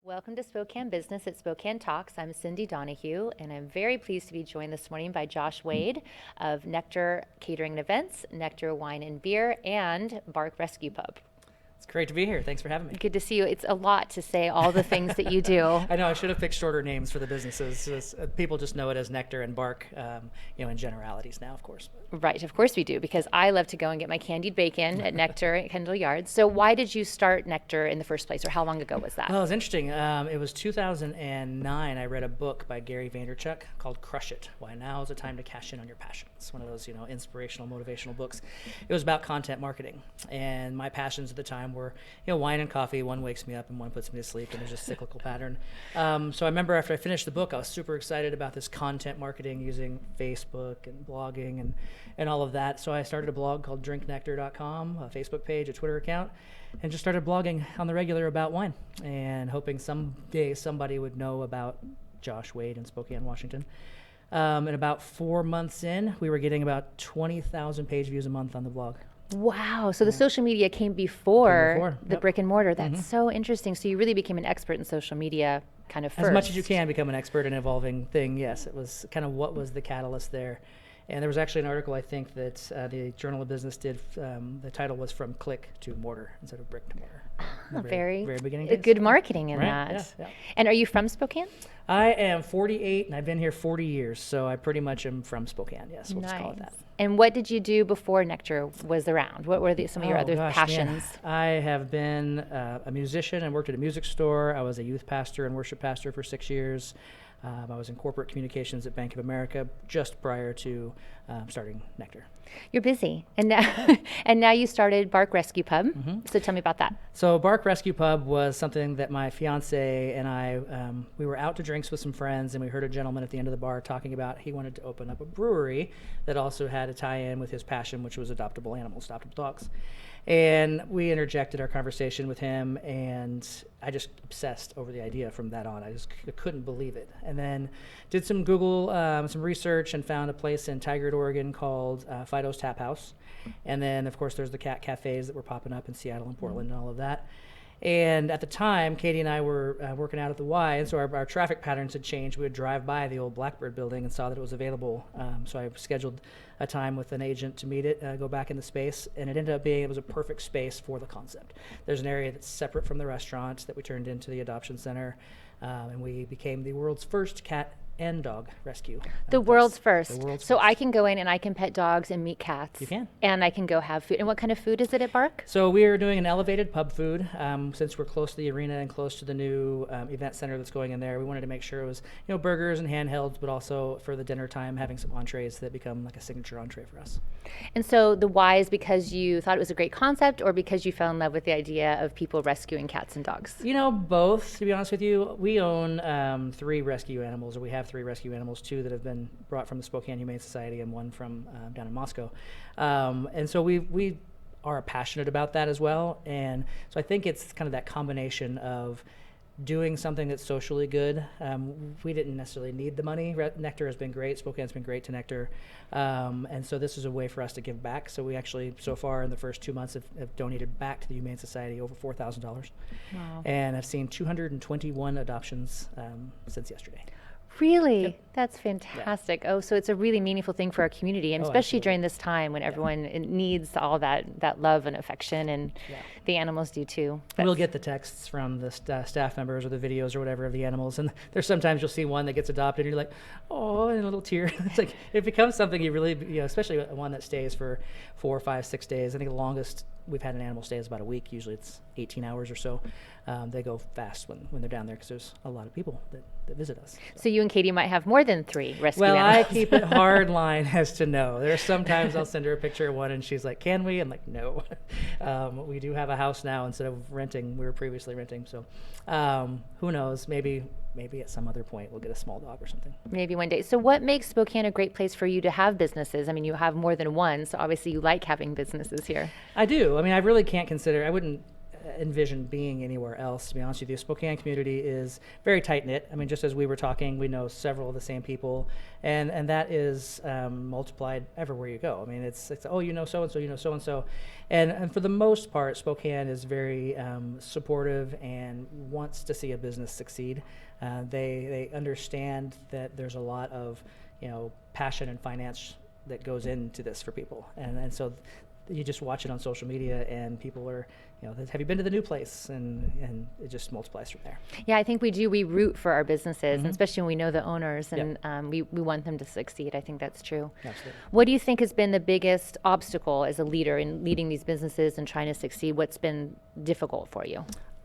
Welcome to Spokane Business at Spokane Talks. I'm Cindy Donahue, and I'm very pleased to be joined this morning by Josh Wade of Nectar Catering and Events, Nectar Wine and Beer, and Bark Rescue Pub. It's great to be here. Thanks for having me. Good to see you. It's a lot to say all the things that you do. I know I should have picked shorter names for the businesses. People just know it as Nectar and Bark, in generalities now, of course. Right, of course we do, because I love to go and get my candied bacon at Nectar at Kendall Yards. So why did you start Nectar in the first place, or how long ago was that? Well, it was interesting. It was 2009. I read a book by Gary Vaynerchuk called Crush It, Why Now is the Time to Cash In on Your Passion. It's one of those, inspirational, motivational books. It was about content marketing. And my passions at the time were, wine and coffee. One wakes me up and one puts me to sleep, and there's a cyclical pattern. So I remember after I finished the book, I was super excited about this content marketing using Facebook and blogging and all of that. So I started a blog called drinknectar.com, a Facebook page, a Twitter account, and just started blogging on the regular about wine and hoping someday somebody would know about Josh Wade in Spokane, Washington. And about 4 months in, we were getting about 20,000 page views a month on the blog. Wow. So the social media came before the Yep. brick and mortar. That's so interesting. So you really became an expert in social media kind of first. As much as you can become an expert in an evolving thing, yes. It was kind of what was the catalyst there. And there was actually an article, I think, that the Journal of Business did. The title was From Click to Mortar instead of Brick to Mortar. Very beginning days. good marketing in Right? that. Yeah. And are you from Spokane? I am 48, and I've been here 40 years, so I pretty much am from Spokane, yes. We'll just call it that. And what did you do before Nectar was around? What were some of your other passions? Man. I have been a musician and worked at a music store. I was a youth pastor and worship pastor for 6 years. I was in corporate communications at Bank of America just prior to starting Nectar. You're busy. And now, and now you started Bark Rescue Pub. So tell me about that. So Bark Rescue Pub was something that my fiance and I, we were out to drinks with some friends, and we heard a gentleman at the end of the bar talking about he wanted to open up a brewery that also had a tie-in with his passion, which was adoptable animals, adoptable dogs. And we interjected our conversation with him, and I just obsessed over the idea from that on. I couldn't believe it. And then did some Google, some research, and found a place in Tigard, Oregon called Fido's Tap House. And then, of course, there's the cat cafes that were popping up in Seattle and Portland and all of that. And at the time, Katie and I were working out at the Y, and so our traffic patterns had changed. We would drive by the old Blackbird building and saw that it was available. So I scheduled a time with an agent to meet it, go back into space, and it was a perfect space for the concept. There's an area that's separate from the restaurant that we turned into the adoption center, and we became the world's first cat and dog rescue. The world's first. The world's so first. I can go in and I can pet dogs and meet cats. You can. And I can go have food. And what kind of food is it at Bark? So we are doing an elevated pub food. Since we're close to the arena and close to the new event center that's going in there, we wanted to make sure it was, burgers and handhelds, but also for the dinner time, having some entrees that become like a signature entree for us. And so the why is because you thought it was a great concept, or because you fell in love with the idea of people rescuing cats and dogs? Both, to be honest with you. We own 3 rescue animals, or we have 3 rescue animals, 2 that have been brought from the Spokane Humane Society and 1 from down in Moscow. And so we are passionate about that as well. And so I think it's kind of that combination of doing something that's socially good. We didn't necessarily need the money. Nectar has been great. Spokane's been great to Nectar. And so this is a way for us to give back. So we actually, so far in the first 2 months, have donated back to the Humane Society over $4,000. Wow. And I've seen 221 adoptions since yesterday. Really? Yep. That's fantastic. Oh, so it's a really meaningful thing for our community, and especially absolutely. during this time when everyone needs all that love and affection, and the animals do too. We'll get the texts from the staff members or the videos or whatever of the animals, and there's sometimes you'll see one that gets adopted, and you're like, oh, and a little tear. It's like it becomes something you really, especially one that stays for 4, 5, 6 days. I think the longest we've had an animal stay is about a week. Usually it's 18 hours or so. They go fast when they're down there because there's a lot of people that visit us. So you and Katie might have more than 3 rescue Well, animals. I keep it hard line as to no. There's sometimes I'll send her a picture of one and she's like, can we? I'm like, no. We do have a house now instead of renting. We were previously renting. So who knows? Maybe at some other point we'll get a small dog or something. Maybe one day. So what makes Spokane a great place for you to have businesses? I mean, you have more than one, so obviously you like having businesses here. I do. I mean, I really can't consider, I wouldn't envision being anywhere else, to be honest with you. Spokane community is very tight-knit. I mean, just as we were talking, we know several of the same people, and that is multiplied everywhere you go. I mean, it's oh, you know so-and-so, you know so-and-so. And for the most part, Spokane is very supportive and wants to see a business succeed. They understand that there's a lot of, passion and finance that goes into this for people. And so you just watch it on social media and people are, have you been to the new place? And it just multiplies from there. Yeah, I think we do. We root for our businesses, and especially when we know the owners, and we want them to succeed. I think that's true. Absolutely. What do you think has been the biggest obstacle as a leader in leading these businesses and trying to succeed? What's been difficult for you?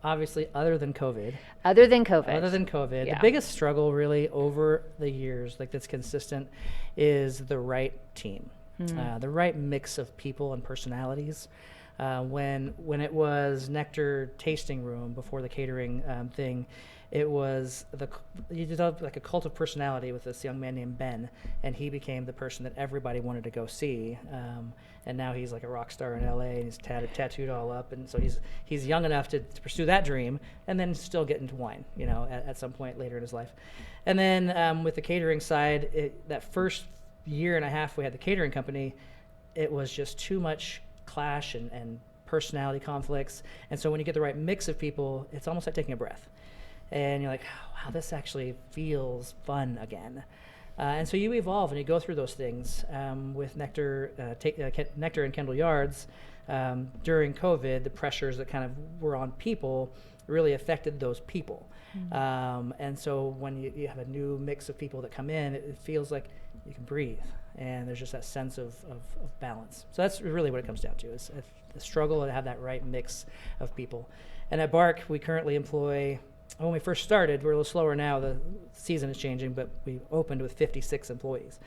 Obviously, other than COVID. Other than COVID. The biggest struggle really over the years, like that's consistent, is the right team, the right mix of people and personalities. When it was Nectar tasting room before the catering thing, it was you developed like a cult of personality with this young man named Ben, and he became the person that everybody wanted to go see. And now he's like a rock star in LA, and he's tattooed all up, and so he's young enough to pursue that dream, and then still get into wine, at some point later in his life. And then with the catering side, that first year and a half we had the catering company, it was just too much clash and personality conflicts. And so when you get the right mix of people, it's almost like taking a breath. And you're like, wow, this actually feels fun again. And so you evolve and you go through those things. With Nectar and Kendall Yards, during COVID, the pressures that kind of were on people really affected those people. And so when you have a new mix of people that come in, it feels like you can breathe. And there's just that sense of balance. So that's really what it comes down to, is the struggle to have that right mix of people. And at Bark, we currently employ, when we first started, we're a little slower now, the season is changing, but we opened with 56 employees.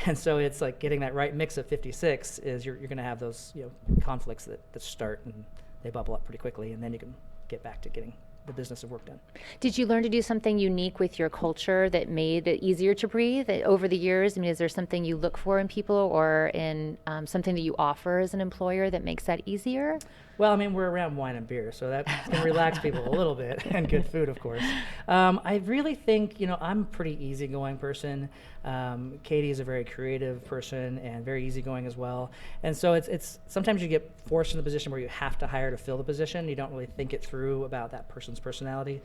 And so it's like getting that right mix of 56 is you're going to have those conflicts that start and they bubble up pretty quickly, and then you can get back to getting the business of work done. Did you learn to do something unique with your culture that made it easier to breathe over the years? I mean, is there something you look for in people or in something that you offer as an employer that makes that easier? Well, I mean, we're around wine and beer, so that can relax people a little bit, and good food, of course. I really think, I'm a pretty easygoing person. Katie is a very creative person and very easygoing as well. And so it's sometimes you get forced in the position where you have to hire to fill the position. You don't really think it through about that person's personality.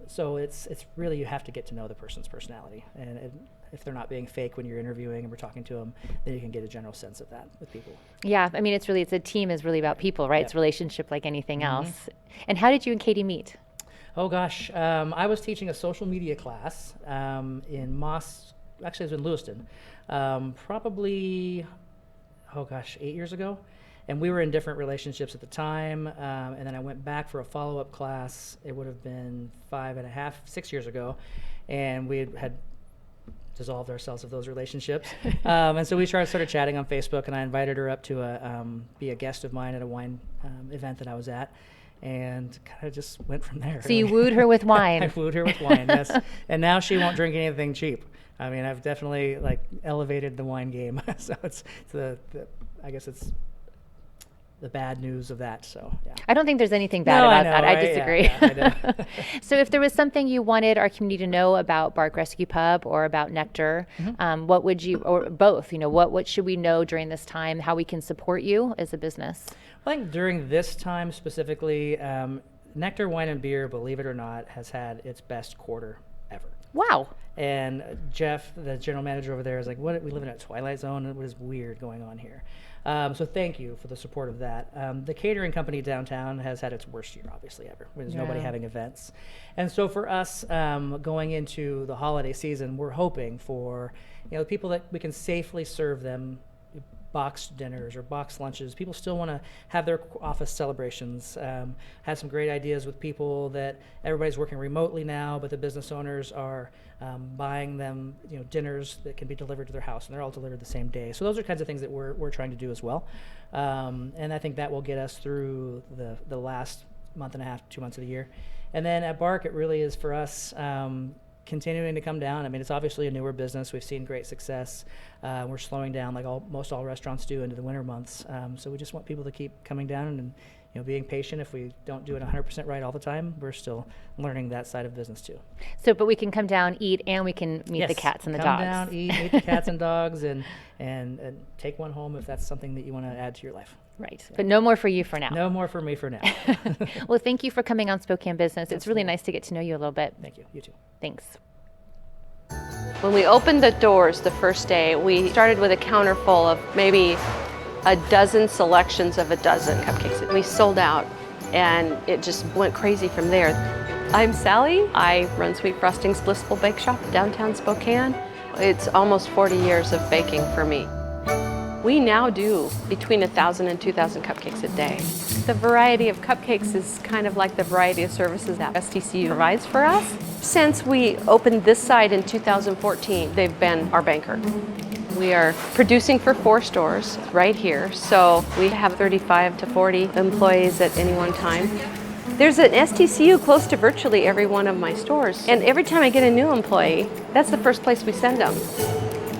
So it's really, you have to get to know the person's personality. And if they're not being fake when you're interviewing and we're talking to them, then you can get a general sense of that with people. Yeah, I mean, it's a team is really about people, right? Yep. It's a relationship like anything else. And how did you and Katie meet? Oh gosh, I was teaching a social media class in Moss, actually it was in Lewiston, probably, 8 years ago. And we were in different relationships at the time, and then I went back for a follow-up class. It would have been 6 years ago, and we had dissolved ourselves of those relationships. And so we started chatting on Facebook, and I invited her up to be a guest of mine at a wine event that I was at, and kind of just went from there. So you wooed her with wine. I wooed her with wine, yes. And now she won't drink anything cheap. I mean, I've definitely elevated the wine game. So it's I guess it's the bad news of that. So yeah. I don't think there's anything bad about that. Right? I disagree. Yeah, I know. So if there was something you wanted our community to know about Bark Rescue Pub or about Nectar, what would you, or both, what should we know during this time, how we can support you as a business? I think during this time specifically, Nectar Wine and Beer, believe it or not, has had its best quarter ever. Wow. And Jeff, the general manager over there, is like, "What? We live in a twilight zone. What is weird going on here?" So thank you for the support of that. The catering company downtown has had its worst year, obviously, ever. There's nobody having events. And so for us, going into the holiday season, we're hoping for people that we can safely serve them boxed dinners or boxed lunches. People still want to have their office celebrations. Had some great ideas with people that everybody's working remotely now, but the business owners are buying them dinners that can be delivered to their house, and they're all delivered the same day. So those are kinds of things that we're trying to do as well. And I think that will get us through the last month and a half, 2 months of the year. And then at Bark, it really is for us continuing to come down. I mean, it's obviously a newer business. We've seen great success. We're slowing down like most all restaurants do into the winter months. So we just want people to keep coming down and being patient. If we don't do it 100% right all the time, we're still learning that side of business too. So, but we can come down, eat, and we can meet the cats and the dogs. Come down, eat, meet the cats and dogs, and take one home if that's something that you want to add to your life. Right. Yeah. But no more for you for now. No more for me for now. Well, thank you for coming on Spokane Business. It's really nice to get to know you a little bit. Thank you. You too. Thanks. When we opened the doors the first day, we started with a counter full of maybe a dozen selections of a dozen cupcakes. We sold out, and it just went crazy from there. I'm Sally. I run Sweet Frosting's Blissful Bake Shop downtown Spokane. It's almost 40 years of baking for me. We now do between 1,000 and 2,000 cupcakes a day. The variety of cupcakes is kind of like the variety of services that STCU provides for us. Since we opened this site in 2014, they've been our banker. We are producing for 4 stores right here, so we have 35 to 40 employees at any one time. There's an STCU close to virtually every one of my stores, and every time I get a new employee, that's the first place we send them.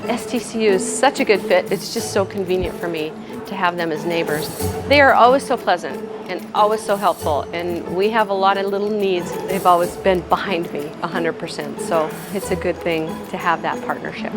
STCU is such a good fit. It's just so convenient for me to have them as neighbors. They are always so pleasant and always so helpful, and we have a lot of little needs. They've always been behind me 100%, so it's a good thing to have that partnership.